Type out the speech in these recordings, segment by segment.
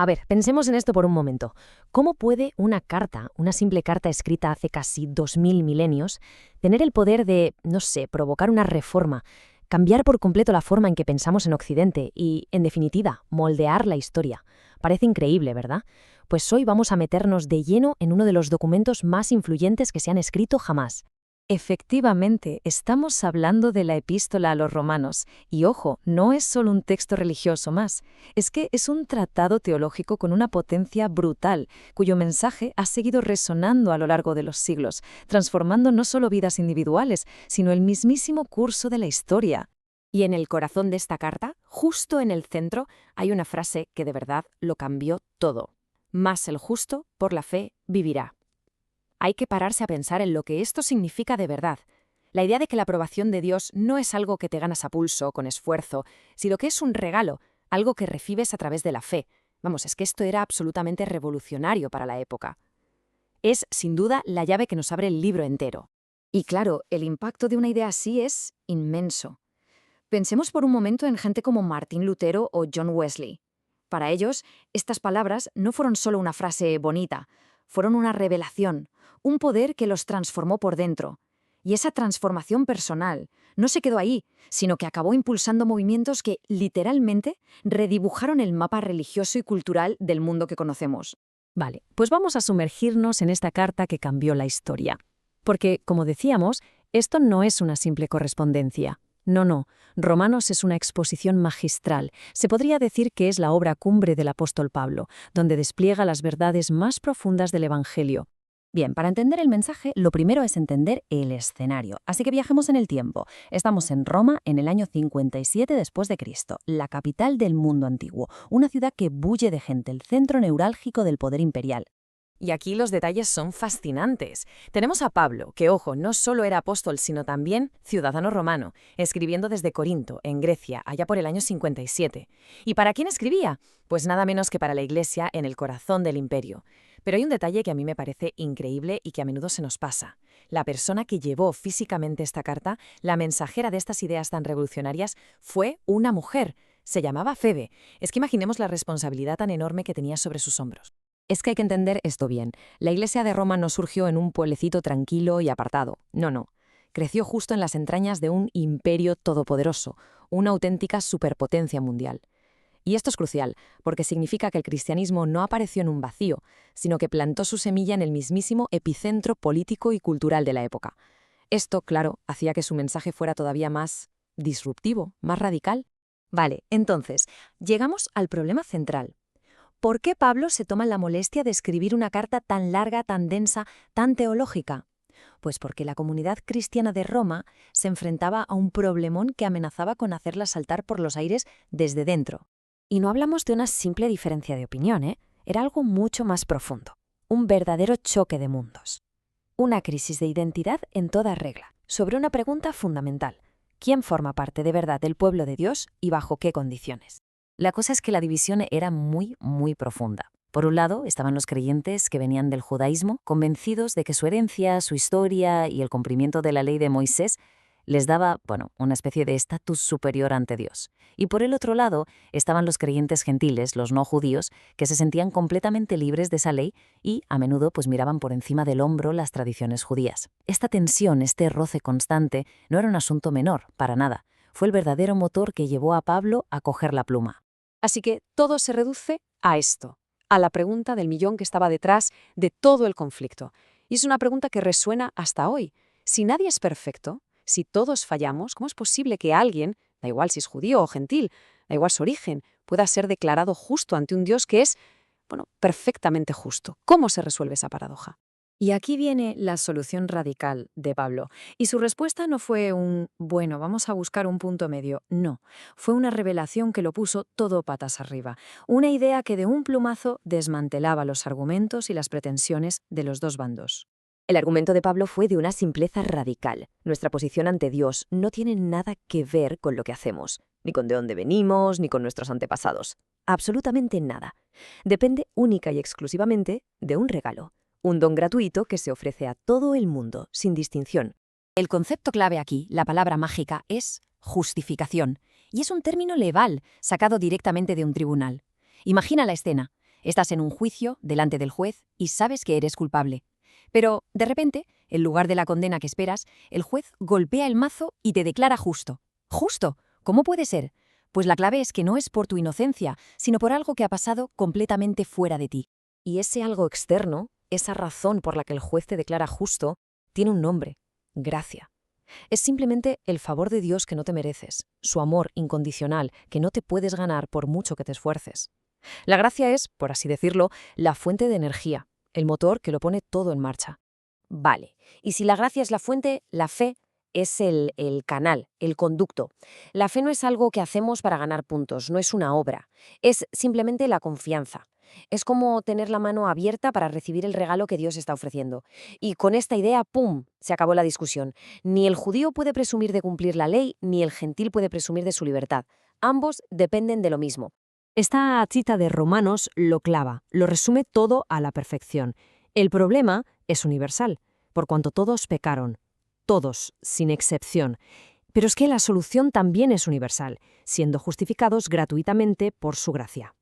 A ver, pensemos en esto por un momento. ¿Cómo puede una carta, una simple carta escrita hace casi 2000 milenios, tener el poder de, no sé, provocar una reforma, cambiar por completo la forma en que pensamos en Occidente y, en definitiva, moldear la historia? Parece increíble, ¿verdad? Pues hoy vamos a meternos de lleno en uno de los documentos más influyentes que se han escrito jamás. Efectivamente, estamos hablando de la Epístola a los Romanos, y ojo, no es solo un texto religioso más, es que es un tratado teológico con una potencia brutal, cuyo mensaje ha seguido resonando a lo largo de los siglos, transformando no solo vidas individuales, sino el mismísimo curso de la historia. Y en el corazón de esta carta, justo en el centro, hay una frase que de verdad lo cambió todo. Mas el justo, por la fe, vivirá. Hay que pararse a pensar en lo que esto significa de verdad. La idea de que la aprobación de Dios no es algo que te ganas a pulso, con esfuerzo, sino que es un regalo, algo que recibes a través de la fe. Vamos, es que esto era absolutamente revolucionario para la época. Es, sin duda, la llave que nos abre el libro entero. Y claro, el impacto de una idea así es inmenso. Pensemos por un momento en gente como Martín Lutero o John Wesley. Para ellos, estas palabras no fueron solo una frase bonita, fueron una revelación, un poder que los transformó por dentro. Y esa transformación personal no se quedó ahí, sino que acabó impulsando movimientos que, literalmente, redibujaron el mapa religioso y cultural del mundo que conocemos. Vale, pues vamos a sumergirnos en esta carta que cambió la historia. Porque, como decíamos, esto no es una simple correspondencia. No. Romanos es una exposición magistral. Se podría decir que es la obra cumbre del apóstol Pablo, donde despliega las verdades más profundas del Evangelio. Bien, para entender el mensaje, lo primero es entender el escenario. Así que viajemos en el tiempo. Estamos en Roma en el año 57 después de Cristo, la capital del mundo antiguo, una ciudad que bulle de gente, el centro neurálgico del poder imperial. Y aquí los detalles son fascinantes. Tenemos a Pablo, que, ojo, no solo era apóstol, sino también ciudadano romano, escribiendo desde Corinto, en Grecia, allá por el año 57. ¿Y para quién escribía? Pues nada menos que para la Iglesia en el corazón del imperio. Pero hay un detalle que a mí me parece increíble y que a menudo se nos pasa. La persona que llevó físicamente esta carta, la mensajera de estas ideas tan revolucionarias, fue una mujer. Se llamaba Febe. Es que imaginemos la responsabilidad tan enorme que tenía sobre sus hombros. Es que hay que entender esto bien. La Iglesia de Roma no surgió en un pueblecito tranquilo y apartado. No. Creció justo en las entrañas de un imperio todopoderoso, una auténtica superpotencia mundial. Y esto es crucial, porque significa que el cristianismo no apareció en un vacío, sino que plantó su semilla en el mismísimo epicentro político y cultural de la época. Esto, claro, hacía que su mensaje fuera todavía más disruptivo, más radical. Vale, entonces, llegamos al problema central. ¿Por qué Pablo se toma la molestia de escribir una carta tan larga, tan densa, tan teológica? Pues porque la comunidad cristiana de Roma se enfrentaba a un problemón que amenazaba con hacerla saltar por los aires desde dentro. Y no hablamos de una simple diferencia de opinión, ¿eh? Era algo mucho más profundo. Un verdadero choque de mundos. Una crisis de identidad en toda regla, sobre una pregunta fundamental. ¿Quién forma parte de verdad del pueblo de Dios y bajo qué condiciones? La cosa es que la división era muy profunda. Por un lado, estaban los creyentes que venían del judaísmo, convencidos de que su herencia, su historia y el cumplimiento de la ley de Moisés les daba, una especie de estatus superior ante Dios. Y por el otro lado, estaban los creyentes gentiles, los no judíos, que se sentían completamente libres de esa ley y, a menudo, miraban por encima del hombro las tradiciones judías. Esta tensión, este roce constante, no era un asunto menor, para nada. Fue el verdadero motor que llevó a Pablo a coger la pluma. Así que todo se reduce a esto, a la pregunta del millón que estaba detrás de todo el conflicto. Y es una pregunta que resuena hasta hoy. Si nadie es perfecto, si todos fallamos, ¿cómo es posible que alguien, da igual si es judío o gentil, da igual su origen, pueda ser declarado justo ante un Dios que es, perfectamente justo? ¿Cómo se resuelve esa paradoja? Y aquí viene la solución radical de Pablo. Y su respuesta no fue vamos a buscar un punto medio. No, fue una revelación que lo puso todo patas arriba. Una idea que de un plumazo desmantelaba los argumentos y las pretensiones de los dos bandos. El argumento de Pablo fue de una simpleza radical. Nuestra posición ante Dios no tiene nada que ver con lo que hacemos, ni con de dónde venimos, ni con nuestros antepasados. Absolutamente nada. Depende única y exclusivamente de un regalo. Un don gratuito que se ofrece a todo el mundo, sin distinción. El concepto clave aquí, la palabra mágica, es justificación. Y es un término legal, sacado directamente de un tribunal. Imagina la escena. Estás en un juicio, delante del juez, y sabes que eres culpable. Pero, de repente, en lugar de la condena que esperas, el juez golpea el mazo y te declara justo. ¿Justo? ¿Cómo puede ser? Pues la clave es que no es por tu inocencia, sino por algo que ha pasado completamente fuera de ti. Y ese algo externo, esa razón por la que el juez te declara justo, tiene un nombre: gracia. Es simplemente el favor de Dios que no te mereces, su amor incondicional que no te puedes ganar por mucho que te esfuerces. La gracia es, por así decirlo, la fuente de energía, el motor que lo pone todo en marcha. Vale, y si la gracia es la fuente, la fe es el canal, el conducto. La fe no es algo que hacemos para ganar puntos, no es una obra, es simplemente la confianza. Es como tener la mano abierta para recibir el regalo que Dios está ofreciendo. Y con esta idea, ¡pum!, se acabó la discusión. Ni el judío puede presumir de cumplir la ley, ni el gentil puede presumir de su libertad. Ambos dependen de lo mismo. Esta cita de Romanos lo clava, lo resume todo a la perfección. El problema es universal, por cuanto todos pecaron. Todos, sin excepción. Pero es que la solución también es universal, siendo justificados gratuitamente por su gracia.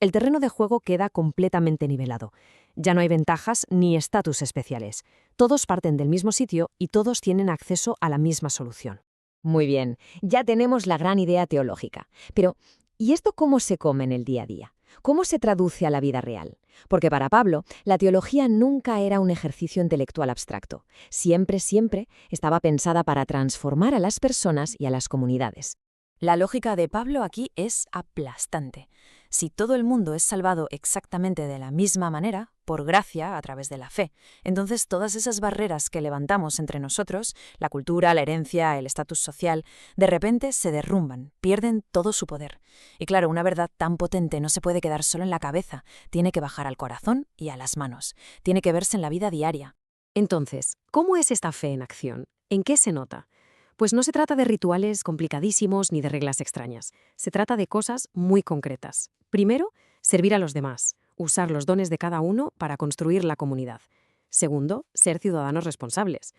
El terreno de juego queda completamente nivelado. Ya no hay ventajas ni estatus especiales. Todos parten del mismo sitio y todos tienen acceso a la misma solución. Muy bien, ya tenemos la gran idea teológica. Pero, ¿y esto cómo se come en el día a día? ¿Cómo se traduce a la vida real? Porque para Pablo, la teología nunca era un ejercicio intelectual abstracto. Siempre estaba pensada para transformar a las personas y a las comunidades. La lógica de Pablo aquí es aplastante. Si todo el mundo es salvado exactamente de la misma manera, por gracia, a través de la fe, entonces todas esas barreras que levantamos entre nosotros, la cultura, la herencia, el estatus social, de repente se derrumban, pierden todo su poder. Y claro, una verdad tan potente no se puede quedar solo en la cabeza, tiene que bajar al corazón y a las manos, tiene que verse en la vida diaria. Entonces, ¿cómo es esta fe en acción? ¿En qué se nota? Pues no se trata de rituales complicadísimos ni de reglas extrañas. Se trata de cosas muy concretas. Primero, servir a los demás, usar los dones de cada uno para construir la comunidad. Segundo, ser ciudadanos responsables.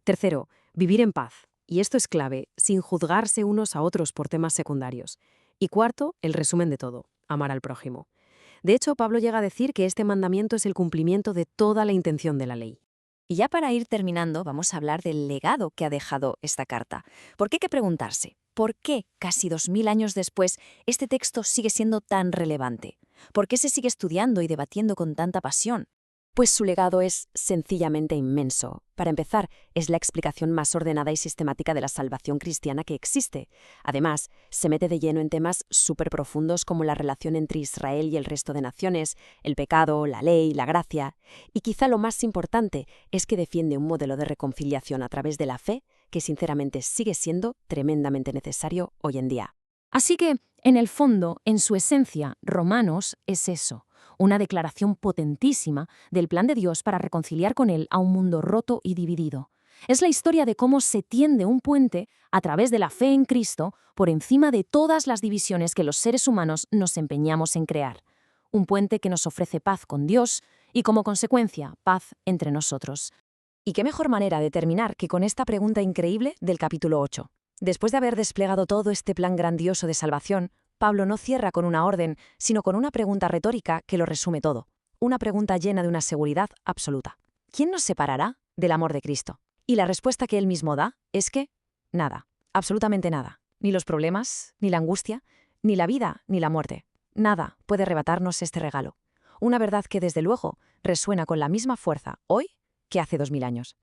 Tercero, vivir en paz. Y esto es clave, sin juzgarse unos a otros por temas secundarios. Y cuarto, el resumen de todo: amar al prójimo. De hecho, Pablo llega a decir que este mandamiento es el cumplimiento de toda la intención de la ley. Y ya para ir terminando, vamos a hablar del legado que ha dejado esta carta. Porque hay que preguntarse, ¿por qué casi 2000 años después este texto sigue siendo tan relevante? ¿Por qué se sigue estudiando y debatiendo con tanta pasión? Pues su legado es sencillamente inmenso. Para empezar, es la explicación más ordenada y sistemática de la salvación cristiana que existe. Además, se mete de lleno en temas súper profundos como la relación entre Israel y el resto de naciones, el pecado, la ley, la gracia. Y quizá lo más importante es que defiende un modelo de reconciliación a través de la fe que sinceramente sigue siendo tremendamente necesario hoy en día. Así que, en el fondo, en su esencia, Romanos es eso. Una declaración potentísima del plan de Dios para reconciliar con Él a un mundo roto y dividido. Es la historia de cómo se tiende un puente a través de la fe en Cristo por encima de todas las divisiones que los seres humanos nos empeñamos en crear. Un puente que nos ofrece paz con Dios y, como consecuencia, paz entre nosotros. ¿Y qué mejor manera de terminar que con esta pregunta increíble del capítulo 8? Después de haber desplegado todo este plan grandioso de salvación, Pablo no cierra con una orden, sino con una pregunta retórica que lo resume todo. Una pregunta llena de una seguridad absoluta. ¿Quién nos separará del amor de Cristo? Y la respuesta que él mismo da es que nada, absolutamente nada. Ni los problemas, ni la angustia, ni la vida, ni la muerte. Nada puede arrebatarnos este regalo. Una verdad que, desde luego, resuena con la misma fuerza hoy que hace 2000 años.